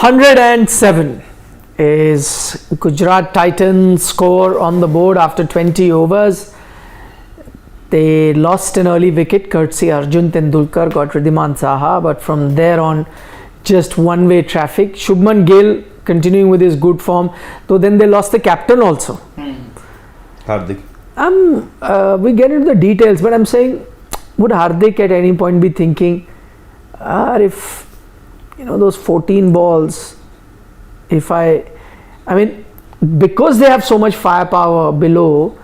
207 is Gujarat Titans score on the board after 20 overs. They lost an early wicket courtesy Arjun Tendulkar got Ridhiman Saha, but from there on just one-way traffic. Shubman Gill continuing with his good form, though then they lost the captain also. Hardik. We get into the details, but I'm saying, would Hardik at any point be thinking, if those 14 balls, I mean, because they have so much firepower below,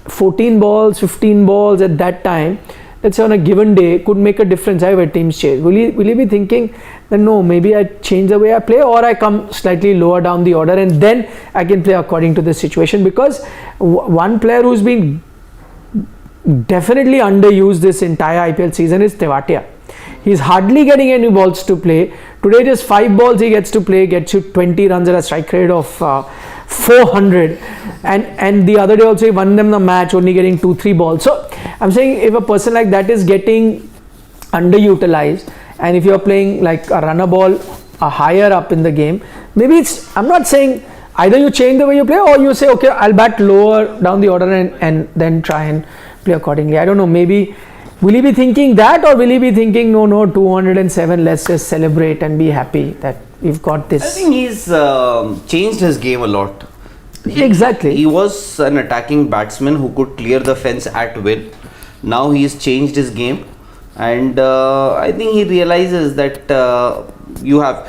14 balls, 15 balls at that time, let's say on a given day, could make a difference however teams change. Will he be thinking that no, maybe I change the way I play, or I come slightly lower down the order and then I can play according to the situation? Because one player who's been definitely underused this entire IPL season is Tewatia. He's hardly getting any balls to play. Today just 5 balls he gets to play, gets you 20 runs at a strike rate of 400, and the other day also he won them the match only getting 2-3 balls. So I'm saying if a person like that is getting underutilized, and if you're playing like a runner ball higher up in the game, maybe I'm not saying either you change the way you play or you say okay, I'll bat lower down the order and then try and play accordingly. I don't know, maybe will he be thinking that, or will he be thinking no, 207, let's just celebrate and be happy that we've got this? I think he's changed his game a lot. Exactly. He was an attacking batsman who could clear the fence at will. Now he's changed his game, and I think he realizes that you have,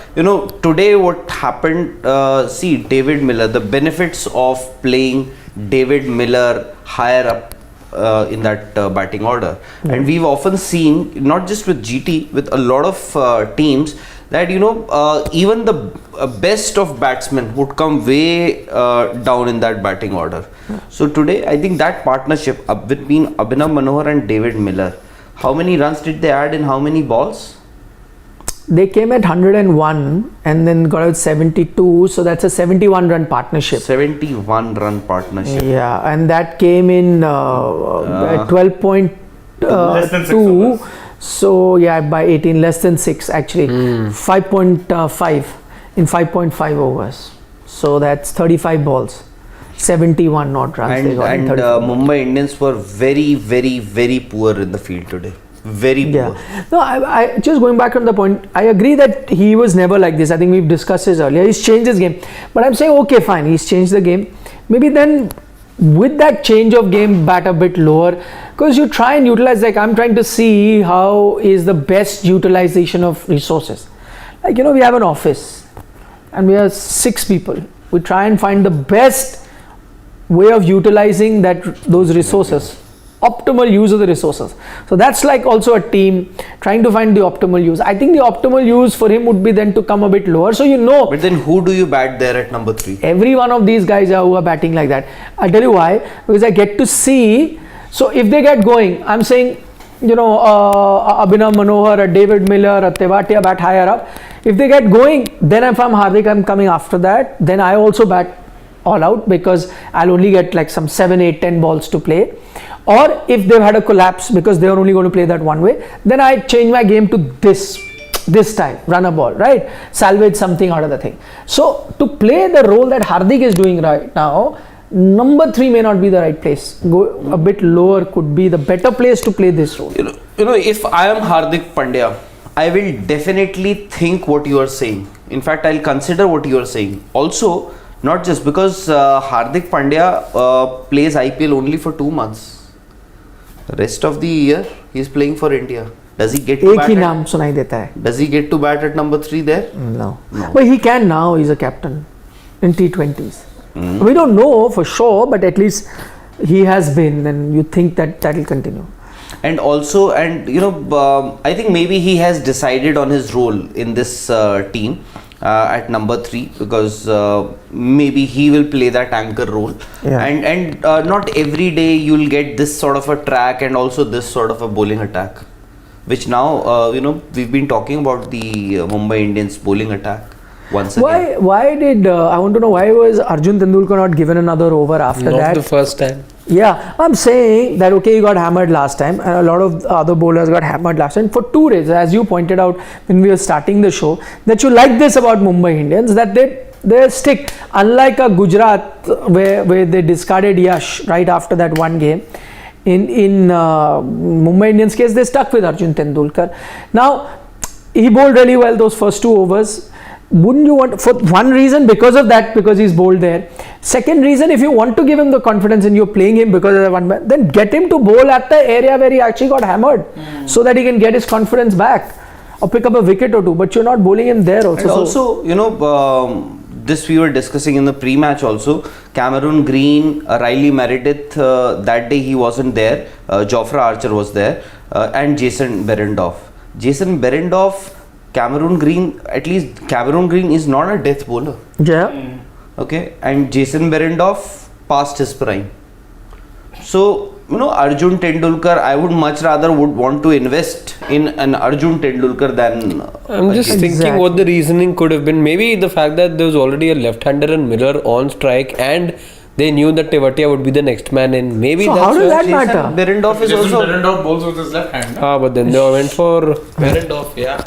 today what happened, see David Miller, the benefits of playing David Miller higher up in that batting order. And we've often seen, not just with GT, with a lot of teams, that even the best of batsmen would come way down in that batting order. So today I think that partnership between Abhinav Manohar and David Miller, how many runs did they add in how many balls? They came at 101 and then got out 72, so that's a 71 run partnership. 71 run partnership. Yeah, and that came in 12.2. So yeah, by 18, less than 6 actually. 5.5 in 5.5 overs. So that's 35 balls. 71 not runs. And Mumbai Indians were very, very, very poor in the field today. Very poor. Yeah. No, I just going back on the point, I agree that he was never like this. I think we've discussed this earlier. He's changed his game. But I'm saying, okay, fine, he's changed the game. Maybe then with that change of game, bat a bit lower, because you try and utilize, like I'm trying to see how is the best utilization of resources. Like, we have an office and we have 6 people. We try and find the best way of utilizing those resources. Optimal use of the resources. So that's like also a team trying to find the optimal use. I think the optimal use for him would be then to come a bit lower. So But then who do you bat there at number 3? Every one of these guys who are batting like that. I'll tell you why. Because I get to see. So if they get going, I'm saying, Abhinav Manohar, a David Miller, a Tewatia bat higher up. If they get going, then if I'm Hardik, I'm coming after that. Then I also bat all out because I'll only get like some 7, 8, 10 balls to play. Or if they've had a collapse because they're only going to play that one way, then I change my game to this time, run a ball, right? Salvage something out of the thing. So to play the role that Hardik is doing right now, number 3 may not be the right place. Go a bit lower could be the better place to play this role. If I am Hardik Pandya, I will definitely think what you are saying. In fact, I'll consider what you are saying. Also, not just because Hardik Pandya plays IPL only for 2 months. Rest of the year he is playing for India. Does he get to bat? नाम सुनाई देता है. Does he get to bat at number 3 there? No. But he can now. He's a captain in T20s. We don't know for sure, but at least he has been, and you think that will continue. And also, I think maybe he has decided on his role in this team at number 3 because maybe he will play that anchor role. Yeah. And not every day you'll get this sort of a track and also this sort of a bowling attack, which now we've been talking about the Mumbai Indians bowling attack. once again. Why did I want to know why was Arjun Tendulkar not given another over after Not that? the first time. Yeah, I'm saying that okay, he got hammered last time, and a lot of other bowlers got hammered last time for two reasons. As you pointed out when we were starting the show, that you like this about Mumbai Indians, that they stick. Unlike a Gujarat where they discarded Yash right after that one game, in Mumbai Indians case they stuck with Arjun Tendulkar. Now he bowled really well those first 2 overs. Wouldn't you want, for one reason, because of that, because he's bowled there. Second reason, if you want to give him the confidence and you're playing him because of the one man, then get him to bowl at the area where he actually got hammered, so that he can get his confidence back or pick up a wicket or two. But you're not bowling him there also. And also, you know, this we were discussing in the pre-match also. Cameron Green, Riley Meredith, that day he wasn't there. Jofra Archer was there, and Jason Behrendorff. Jason Behrendorff, Cameron Green, at least Cameron Green is not a death bowler. Yeah. Okay, and Jason Behrendorff past his prime. So, you know, Arjun Tendulkar, I would much rather would want to invest in an Arjun Tendulkar than... I'm just thinking what the reasoning could have been. Maybe the fact that there was already a left-hander and Miller on strike, and they knew that Tewatia would be the next man in. Maybe So that's how does why that matter? Behrendorff is Jason also... Behrendorff bowls with his left hand. but then they went for Behrendorff, yeah.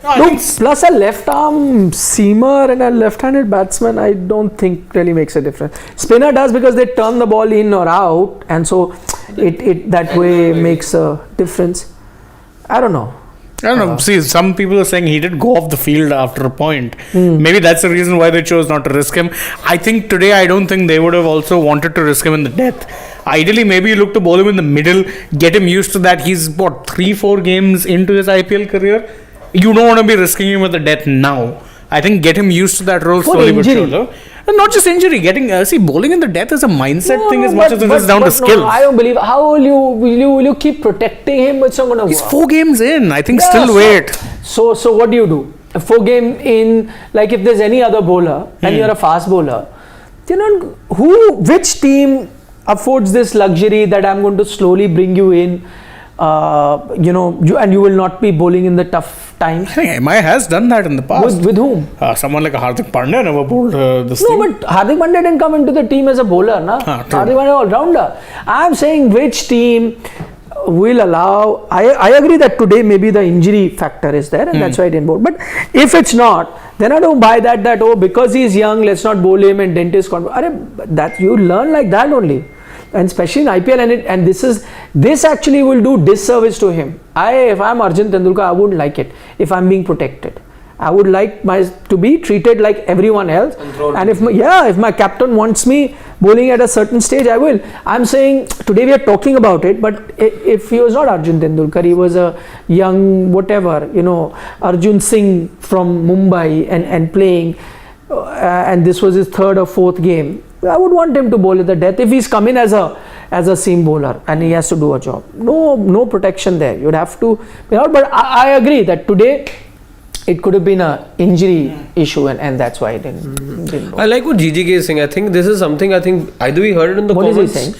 No, plus a left arm seamer and a left-handed batsman, I don't think really makes a difference. Spinner does because they turn the ball in or out, and so it that way makes a difference. I don't know. I don't know. See, some people are saying he did go off the field after a point. Maybe that's the reason why they chose not to risk him. I think today, I don't think they would have also wanted to risk him in the death. Ideally, maybe you look to bowl him in the middle, get him used to that. He's, 3-4 games into his IPL career. You don't want to be risking him with the death now. I think get him used to that role For slowly but injury. surely. And not just injury, bowling in the death is a mindset thing as much as it is down to skills. No, I don't believe. How will you keep protecting him? It's not going to work. He's 4 games in. I think Yeah, still wait. So what do? A 4 game in, like if there's any other bowler and you're a fast bowler, which team affords this luxury that I'm going to slowly bring you in, and you will not be bowling in the tough times? I think MI has done that in the past. With whom? Someone like Hardik Pandya never bowled this No, thing. but Hardik Pandya didn't come into the team as a bowler, na? True. Hardik Pandya all-rounder. I'm saying which team will allow... I agree that today maybe the injury factor is there and that's why I didn't bowl. But if it's not, then I don't buy that because he's young, let's not bowl him and dentist... that you learn like that only. And especially in IPL, and this actually will do disservice to him. If I'm Arjun Tendulkar, I wouldn't like it if I'm being protected. I would like to be treated like everyone else. And if my captain wants me bowling at a certain stage, I will. I'm saying today we are talking about it, but if he was not Arjun Tendulkar, he was a young Arjun Singh from Mumbai and playing, and this was his 3rd or 4th game. I would want him to bowl at the death if he's come in as a seam bowler and he has to do a job. No protection there. You'd have to be out. But I agree that today it could have been an injury issue and that's why I didn't bowl. I like what GGK is saying. I think this is something either we heard it in the comments. What is he saying?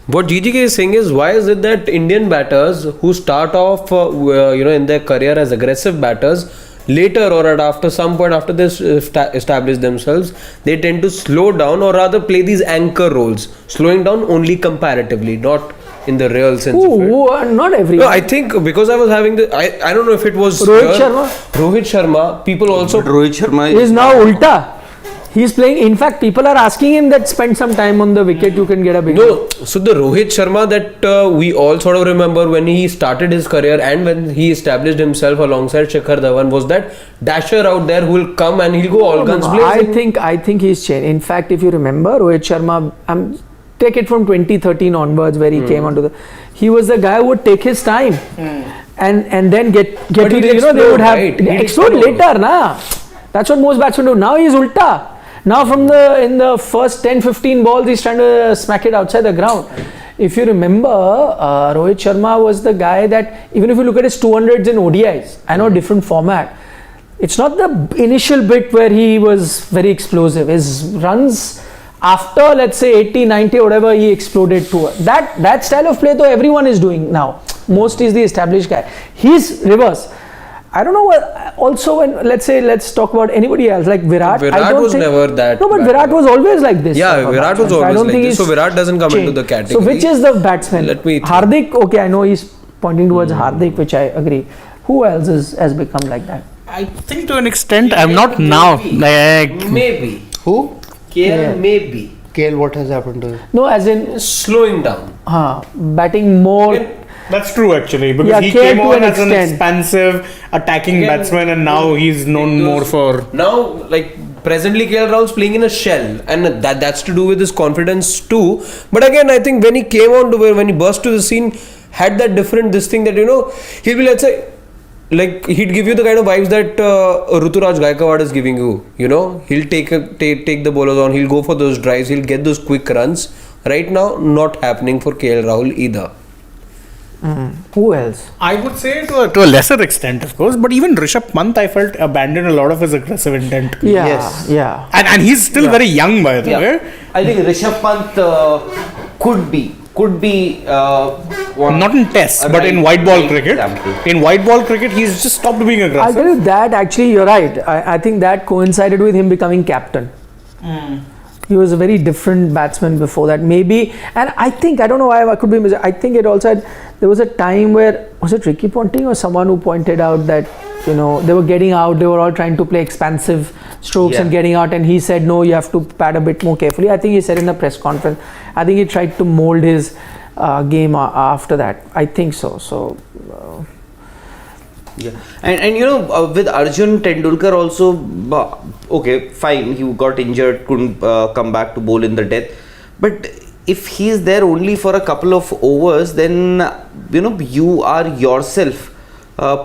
What GGK is saying is, why is it that Indian batters who start off in their career as aggressive batters, later or after some point after they establish themselves, they tend to slow down or rather play these anchor roles, slowing down only comparatively, not in the real sense of it. Not everyone. No, I think because I was having I don't know if it was Rohit Sharma. People also... But Rohit Sharma is now ulta. He's playing. In fact, people are asking him that spend some time on the wicket, you can get a big... No, so the Rohit Sharma that we all sort of remember when he started his career and when he established himself alongside Shikhar Dhawan was that dasher out there who will come and he'll go all guns blazing. I think he's changed. In fact, if you remember, Rohit Sharma, take it from 2013 onwards where he came onto he was the guy who would take his time and then get to the, they would have explode later, na. That's what most batsmen do. Now he's ulta. Now in the first 10-15 balls, he's trying to smack it outside the ground. If you remember, Rohit Sharma was the guy that, even if you look at his 200s in ODIs, I know different format, it's not the initial bit where he was very explosive. His runs after, let's say 80, 90, whatever, he exploded to. That style of play though everyone is doing now. Most is the established guy. He's reverse. I don't know what. Also, when let's talk about anybody else like Virat. I Virat don't was think, never that. No, but Virat was always like this. Yeah, Virat was I always don't like think this. So he's Virat doesn't come into the changed. category. So which is the batsman? Let me think. Hardik. Okay, I know he's pointing towards Hardik, which I agree. Who else has become like that? I think to an extent, I'm not now. Like, Maybe. Who? Yeah. Maybe. KL, what has happened to him? No, as in Slowing down. batting more. that's true actually, because Yeah, he Care came to on an as an extent. expansive attacking Again, batsman, and now he's known more for. Now, like presently, KL Rahul's playing in a shell, and that's to do with his confidence too. But again, I think when he came on to when he burst to the scene, had that different this thing that he'll be, let's say, like he'd give you the kind of vibes that Ruturaj Gaikwad is giving you. He'll take the bowlers on. He'll go for those drives. He'll get those quick runs. Right now, not happening for KL Rahul either. Who else? I would say to a lesser extent, of course, but even Rishabh Pant, I felt abandoned a lot of his aggressive intent. Yeah, Yes. yeah. And he's still very young, by the way. I think Rishabh Pant could be one. Not in tests, a but in white ball cricket. example. In white ball cricket, he's just stopped being I'll aggressive. tell you that actually you're right. I think that coincided with him becoming captain. He was a very different batsman before that. Maybe, and I don't know why I could be I think it also had, there was a time where, was it Ricky Ponting or someone who pointed out that, they were getting out, they were all trying to play expansive strokes and getting out, and he said, no, you have to pad a bit more carefully. I think he said in a press conference. I think he tried to mold his game after that. I think so. So, Yeah, and with Arjun Tendulkar also, okay, fine, he got injured, couldn't come back to bowl in the death. But if he's there only for a couple of overs, then you are yourself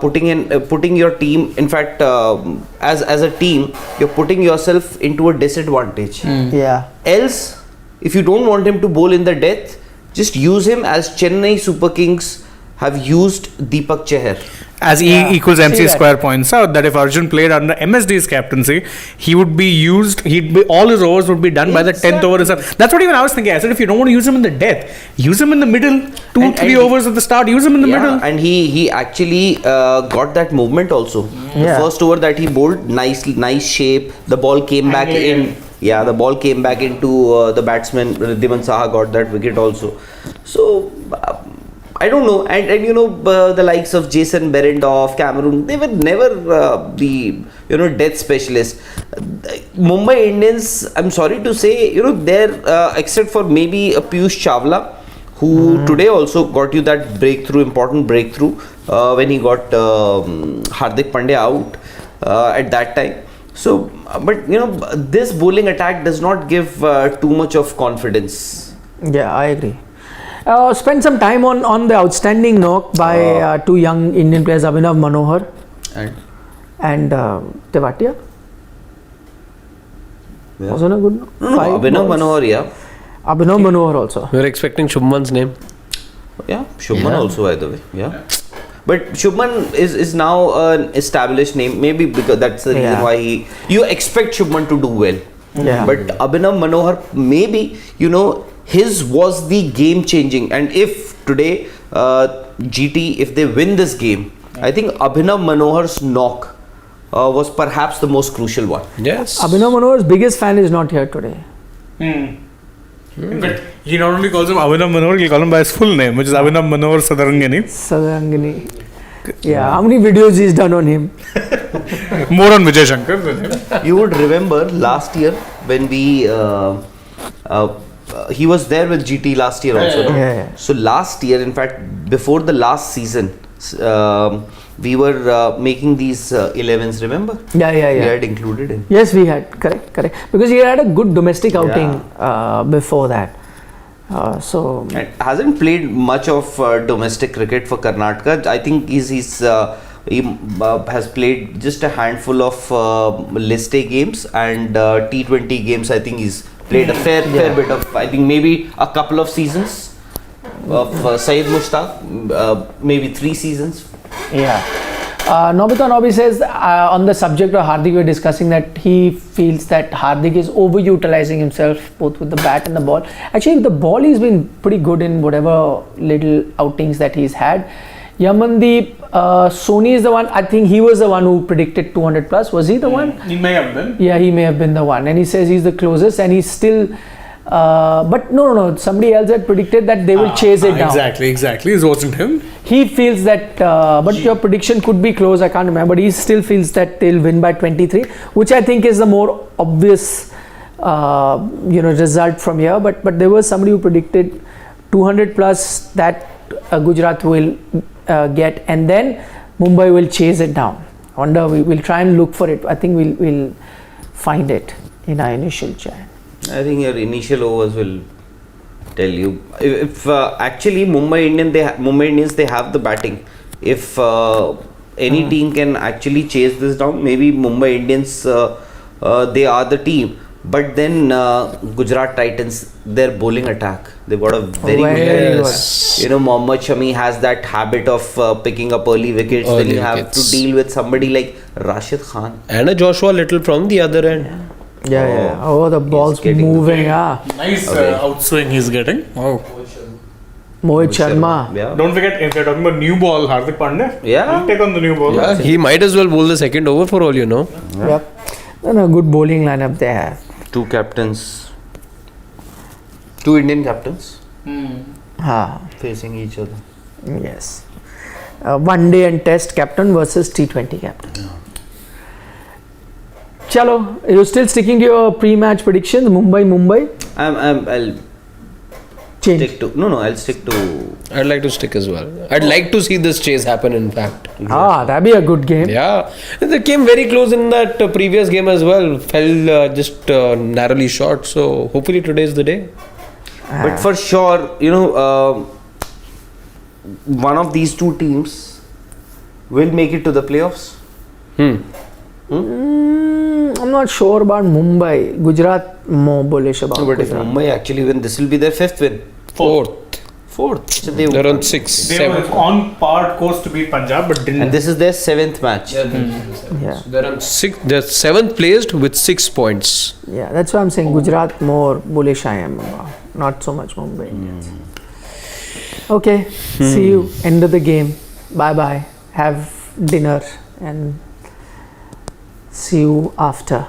putting your team. In fact, as a team, you're putting yourself into a disadvantage. yeah. Else, if you don't want him to bowl in the death, just use him as Chennai Super Kings have used Deepak Chahar. As E equals MC See that. square points out, that if Arjun played under MSD's captaincy, he would be used, all his overs would be done by the 10th over itself. That's what even I was thinking. I said, if you don't want to use him in the death, use him in the middle, 2-3 overs at the start, use him in the middle. And he actually got that movement also. Yeah. The first over that he bowled, nice shape. The ball came back in. Yeah, the ball came back into the batsman. Riddhiman Saha got that wicket also. So I don't know, and the likes of Jason Behrendorff, Cameron, they were never the death specialists. Mumbai Indians, I'm sorry to say, they're except for maybe a Piyush Chawla, who today also got you that important breakthrough when he got Hardik Pandya out at that time. So, but this bowling attack does not give too much of confidence. Yeah, I agree. Spend some time on the outstanding knock by two young Indian players, Abhinav Manohar and Tewatia. Yeah. Wasn't a good knock? No, Abhinav Manohar, yeah. Abhinav Manohar also. We're expecting Shubman's name. Yeah, Shubman also, by the way. Yeah. But Shubman is now an established name, maybe because that's the reason why you expect Shubman to do well. Yeah. But Abhinav Manohar, maybe, his was the game changing. And if today GT, if they win this game, I think Abhinav Manohar's knock was perhaps the most crucial one. Yes. Abhinav Manohar's biggest fan is not here today. In fact, he not only calls him Abhinav Manohar, he'll call him by his full name, which is Abhinav Manohar Sadarangani. Sarangani. Yeah, how many videos he's done on him? More on Vijay Shankar than him. You would remember last year when we he was there with GT last year also. No? Yeah. So last year, in fact, before the last season, we were making these 11s. Remember? Yeah. We had included in. Yes, we had. Correct. Because he had a good domestic outing before that. So And hasn't played much of domestic cricket for Karnataka. I think he has played just a handful of list A games and T20 games. I think he's played a fair bit of, I think maybe a couple of seasons of Syed Mushtaq, maybe 3 seasons. yeah. Nobita Nobi says on the subject of Hardik, we were discussing that he feels that Hardik is overutilizing himself both with the bat and the ball. Actually, the ball he's been pretty good in whatever little outings that he's had. Yamandeep, Sony is the one. I think he was the one who predicted 200 plus. Was he the one? He may have been. Yeah, he may have been the one. And he says he's the closest, and he's still. But no. Somebody else had predicted that they will chase it down. Exactly. It wasn't him. He feels that. But your prediction could be close. I can't remember. But he still feels that they'll win by 23, which I think is the more obvious, result from here. But there was somebody who predicted 200 plus that Gujarat will get, and then Mumbai will chase it down. I wonder, we'll try and look for it. I think we'll find it in our initial chat. I think your initial overs will tell you. If actually Mumbai Indians they have the batting. If any team can actually chase this down, maybe Mumbai Indians they are the team. But then Gujarat Titans, their bowling attack, they've got a very good. Mohammad Shami has that habit of picking up early wickets. Then you have to deal with somebody like Rashid Khan and a Joshua Little from the other end. Yeah. Oh, the ball's moving. Nice outswing he's getting. Wow. Mohit Sharma. Yeah. Don't forget, if you're talking about new ball, Hardik Pandya. Yeah. He'll take on the new ball. Yeah, he might as well bowl the second over for all you know. Yep. No, good bowling lineup they have. Two captains. Two Indian captains facing each other. Yes. One day and test captain versus T20 captain. Chalo, you're still sticking to your pre-match predictions? Mumbai? I'll Change. stick to. No, I'll stick to. I'd like to stick as well. I'd like to see this chase happen, in fact. That'd be a good game. Yeah. They came very close in that previous game as well. Fell just narrowly short. So hopefully today is the day. But for sure, one of these two teams will make it to the playoffs. I'm not sure about Mumbai. Gujarat more bullish about But if Gujarat. Mumbai actually win, this will be their fifth win. Fourth. So They're on 6, They 7. were on par course to beat Punjab, but didn't. And this is their seventh match. Yeah. They're on 6. They're 7th placed with 6 points. Yeah, that's why I'm saying Gujarat more bullish I am about. Not so much Mumbai Indians. Okay, see you. End of the game. Bye. Have dinner and see you after.